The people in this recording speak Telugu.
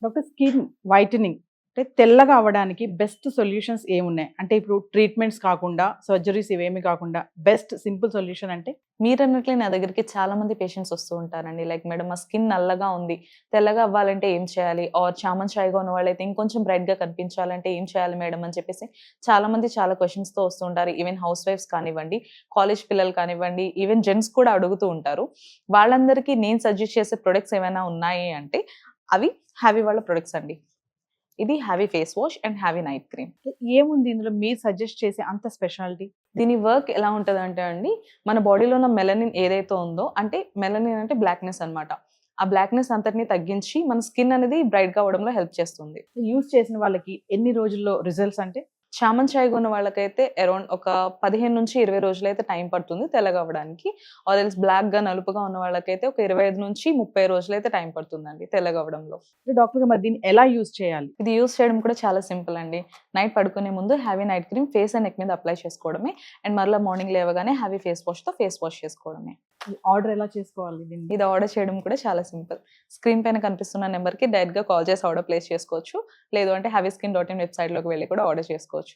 డాక్టర్ స్కిన్ వైటనింగ్ అంటే తెల్లగా అవ్వడానికి బెస్ట్ సొల్యూషన్స్ ఏమున్నాయి? అంటే ఇప్పుడు ట్రీట్మెంట్స్ కాకుండా, సర్జరీస్ ఇవేమి కాకుండా బెస్ట్ సింపుల్ సొల్యూషన్ అంటే? మీరన్నట్లే నా దగ్గరికి చాలా మంది పేషెంట్స్ వస్తూ ఉంటారండి. లైక్ మేడం మా స్కిన్ నల్లగా ఉంది. తెల్లగా అవ్వాలంటే ఏం చేయాలి? ఆర్ చామన్ చాయ్‌గా ఉన్న వాళ్ళైతే ఇంకొంచెం బ్రైట్‌గా కనిపించాలంటే ఏం చేయాలి మేడం అని చెప్పేసి చాలా మంది చాలా క్వెషన్స్‌తో వస్తూ ఉంటారు. ఈవెన్ హౌస్ వైఫ్స్ కానివ్వండి, కాలేజ్ పిల్లలు కానివ్వండి, ఈవెన్ జెంట్స్ కూడా అడుగుతూ ఉంటారు. వాళ్ళందరికీ నేను సజెస్ట్ చేసే ప్రొడక్ట్స్ ఏమైనా ఉన్నాయి అంటే అవి హ్యావీ వాళ్ళ ప్రొడక్ట్స్ అండి. ఇది heavy face wash and heavy night cream. ఏముంది ఇందులో మీరు సజెస్ట్ చేసే అంత స్పెషాలిటీ? దీని వర్క్ ఎలా ఉంటదంటే అండి, మన బాడీలో ఉన్న మెలనిన్ ఏదైతే ఉందో అంటే మెలనిన్ అంటే బ్లాక్‌నెస్ అన్నమాట. ఆ బ్లాక్‌నెస్ అంతటిని తగ్గించి మన స్కిన్ అనేది బ్రైట్‌గా అవ్వడంలో హెల్ప్ చేస్తుంది. యూజ్ చేసిన వాళ్ళకి ఎన్ని రోజుల్లో రిజల్ట్స్ అంటే? చామన్ చాయ్ ఉన్న వాళ్ళకైతే అరౌండ్ ఒక 15-20 రోజులైతే టైం పడుతుంది తెల్లగా అవ్వడానికి. ఆర్ ఎల్స్ బ్లాక్‌గా, నలుపుగా ఉన్న వాళ్ళకైతే ఒక 25-30 రోజులైతే టైం పడుతుందండి తెల్లగా అవ్వడంలో. డాక్టర్ గారు మరి దీన్ని ఎలా యూజ్ చేయాలి? ఇది యూజ్ చేయడం కూడా చాలా సింపుల్ అండి. నైట్ పడుకునే ముందు heavy night cream face and neck మీద అప్లై చేసుకోవడమే. అండ్ మరలా మార్నింగ్ లేవగానే హ్యావీ ఫేస్ వాష్‌తో ఫేస్ వాష్ చేసుకోవడమే. ఆర్డర్ ఎలా చేసుకోవాలి దీన్ని? ఇది ఆర్డర్ చేయడం కూడా చాలా సింపుల్. స్క్రీన్ పైన కనిపిస్తున్న నంబర్‌కి డైరెక్ట్‌గా కాల్ చేసి ఆర్డర్ ప్లేస్ చేసుకోవచ్చు. లేదు అంటే హ్యావీస్కిన్.in వెబ్‌సైట్‌లోకి వెళ్లి కూడా ఆర్డర్ చేసుకోవచ్చు.